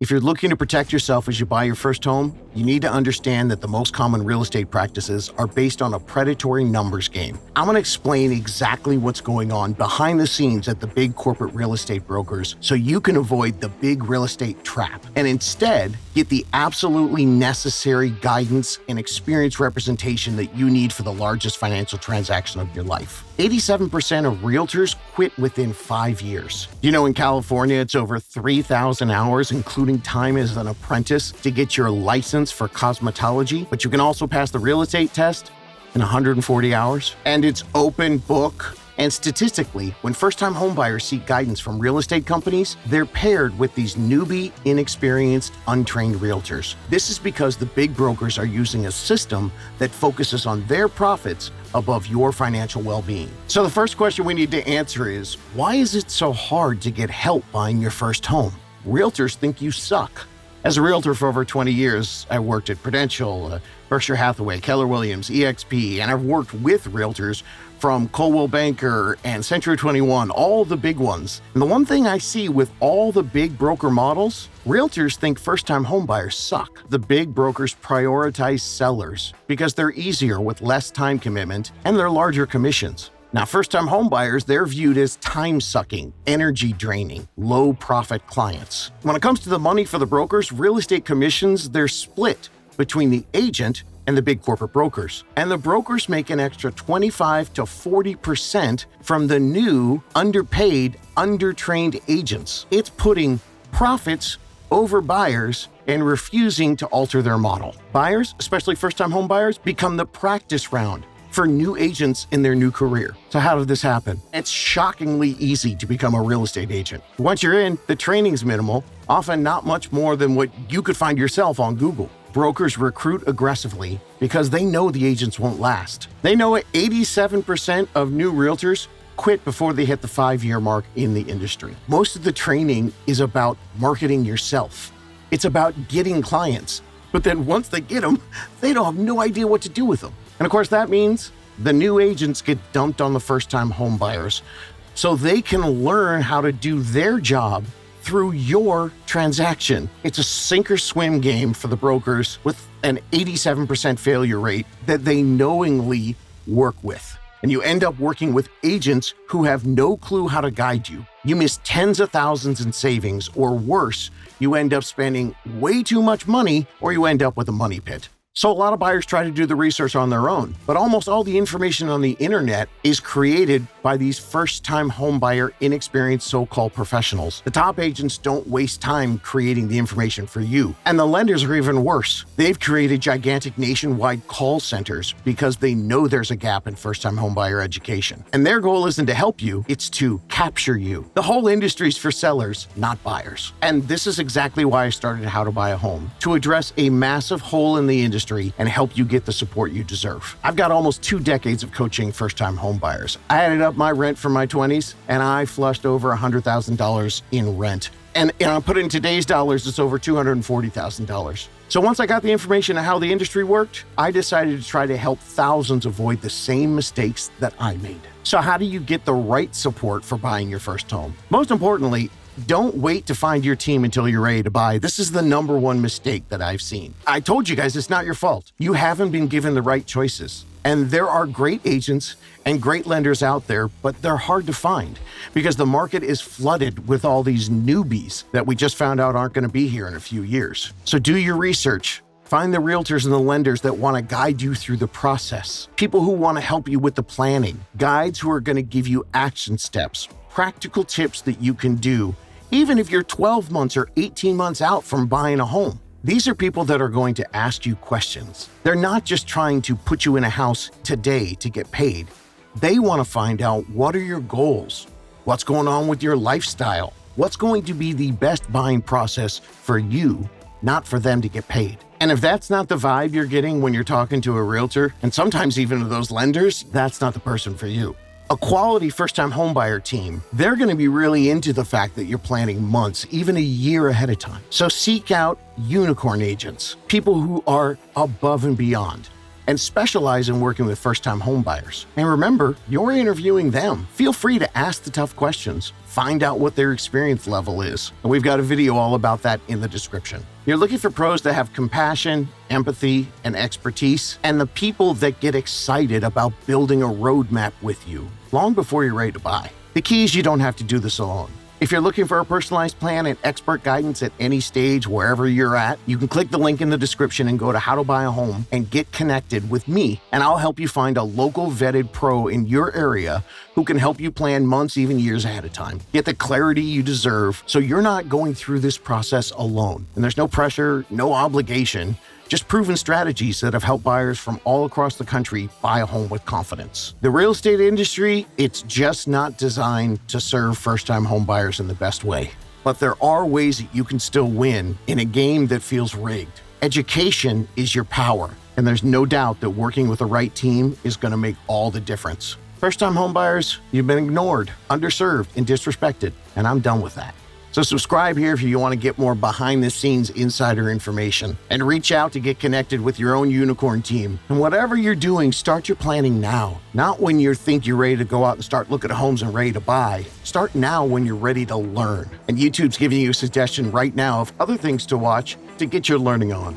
If you're looking to protect yourself as you buy your first home, you need to understand that the most common real estate practices are based on a predatory numbers game. I'm going to explain exactly what's going on behind the scenes at the big corporate real estate brokers so you can avoid the big real estate trap and instead get the absolutely necessary guidance and experience representation that you need for the largest financial transaction of your life. 87% of realtors quit within 5 years. You know, in California, it's over 3,000 hours, including time as an apprentice, to get your license for cosmetology, but you can also pass the real estate test in 140 hours. And it's open book. And statistically, when first-time homebuyers seek guidance from real estate companies, they're paired with these newbie, inexperienced, untrained realtors. This is because the big brokers are using a system that focuses on their profits above your financial well-being. So the first question we need to answer is, why is it so hard to get help buying your first home? Realtors think you suck. As a realtor for over 20 years, I worked at Prudential, Berkshire Hathaway, Keller Williams, EXP, and I've worked with realtors from Coldwell Banker and Century 21, all the big ones. And the one thing I see with all the big broker models, realtors think first-time homebuyers suck. The big brokers prioritize sellers because they're easier with less time commitment and they're larger commissions. Now, first-time homebuyers, they're viewed as time-sucking, energy-draining, low-profit clients. When it comes to the money for the brokers, real estate commissions, they're split between the agent and the big corporate brokers. And the brokers make an extra 25 to 40% from the new, underpaid, undertrained agents. It's putting profits over buyers and refusing to alter their model. Buyers, especially first-time home buyers, become the practice round for new agents in their new career. So how did this happen? It's shockingly easy to become a real estate agent. Once you're in, the training's minimal, often not much more than what you could find yourself on Google. Brokers recruit aggressively because they know the agents won't last. They know 87% of new realtors quit before they hit the 5-year mark in the industry. Most of the training is about marketing yourself. It's about getting clients. But then once they get them, they don't have no idea what to do with them. And of course, that means the new agents get dumped on the first-time home buyers so they can learn how to do their job through your transaction. It's a sink or swim game for the brokers with an 87% failure rate that they knowingly work with. And you end up working with agents who have no clue how to guide you. You miss tens of thousands in savings, or worse, you end up spending way too much money, or you end up with a money pit. So a lot of buyers try to do the research on their own, but almost all the information on the internet is created by these first-time homebuyer, inexperienced so-called professionals. The top agents don't waste time creating the information for you. And the lenders are even worse. They've created gigantic nationwide call centers because they know there's a gap in first-time homebuyer education. And their goal isn't to help you, it's to capture you. The whole industry's for sellers, not buyers. And this is exactly why I started How to Buy a Home, to address a massive hole in the industry and help you get the support you deserve. I've got almost 2 decades of coaching first-time home buyers. I added up my rent from my 20s, and I flushed over $100,000 in rent. And put in today's dollars, it's over $240,000. So once I got the information on how the industry worked, I decided to try to help thousands avoid the same mistakes that I made. So how do you get the right support for buying your first home? Most importantly, don't wait to find your team until you're ready to buy. This is the number one mistake that I've seen. I told you guys, it's not your fault. You haven't been given the right choices. And there are great agents and great lenders out there, but they're hard to find because the market is flooded with all these newbies that we just found out aren't going to be here in a few years. So do your research. Find the realtors and the lenders that want to guide you through the process. People who want to help you with the planning. Guides who are going to give you action steps, practical tips that you can do even if you're 12 months or 18 months out from buying a home. These are people that are going to ask you questions. They're not just trying to put you in a house today to get paid. They want to find out, what are your goals? What's going on with your lifestyle? What's going to be the best buying process for you, not for them to get paid? And if that's not the vibe you're getting when you're talking to a realtor, and sometimes even those lenders, that's not the person for you. A quality first-time homebuyer team, they're going to be really into the fact that you're planning months, even a year ahead of time. So seek out unicorn agents, people who are above and beyond, and specialize in working with first-time homebuyers. And remember, you're interviewing them. Feel free to ask the tough questions. find out what their experience level is. And we've got a video all about that in the description. You're looking for pros that have compassion, empathy, and expertise, and the people that get excited about building a roadmap with you long before you're ready to buy. The key is you don't have to do this alone. If you're looking for a personalized plan and expert guidance at any stage, wherever you're at, you can click the link in the description and go to How to Buy a Home and get connected with me, and I'll help you find a local vetted pro in your area who can help you plan months, even years ahead of time. Get the clarity you deserve so you're not going through this process alone. And there's no pressure, no obligation, just proven strategies that have helped buyers from all across the country buy a home with confidence. The real estate industry, it's just not designed to serve first-time home buyers in the best way. But there are ways that you can still win in a game that feels rigged. Education is your power, and there's no doubt that working with the right team is going to make all the difference. First-time home buyers, you've been ignored, underserved, and disrespected, and I'm done with that. So subscribe here if you want to get more behind-the-scenes insider information, and reach out to get connected with your own unicorn team. And whatever you're doing, start your planning now, not when you think you're ready to go out and start looking at homes and ready to buy. Start now when you're ready to learn. And YouTube's giving you a suggestion right now of other things to watch to get your learning on.